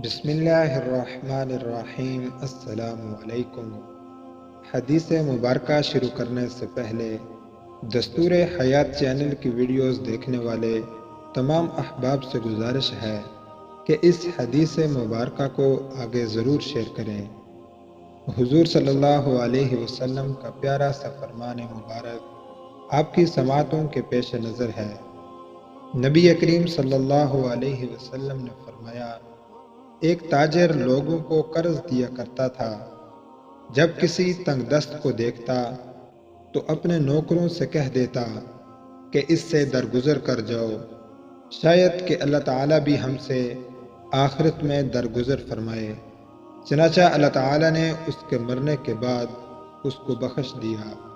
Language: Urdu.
بسم اللہ الرحمن الرحیم۔ السلام علیکم۔ حدیث مبارکہ شروع کرنے سے پہلے دستور حیات چینل کی ویڈیوز دیکھنے والے تمام احباب سے گزارش ہے کہ اس حدیث مبارکہ کو آگے ضرور شیئر کریں۔ حضور صلی اللہ علیہ وسلم کا پیارا سا فرمان مبارک آپ کی سماعتوں کے پیش نظر ہے۔ نبی کریم صلی اللہ علیہ وسلم نے فرمایا، ایک تاجر لوگوں کو قرض دیا کرتا تھا۔ جب کسی تنگ دست کو دیکھتا تو اپنے نوکروں سے کہہ دیتا کہ اس سے درگزر کر جاؤ، شاید کہ اللہ تعالیٰ بھی ہم سے آخرت میں درگزر فرمائے۔ چنانچہ اللہ تعالیٰ نے اس کے مرنے کے بعد اس کو بخش دیا۔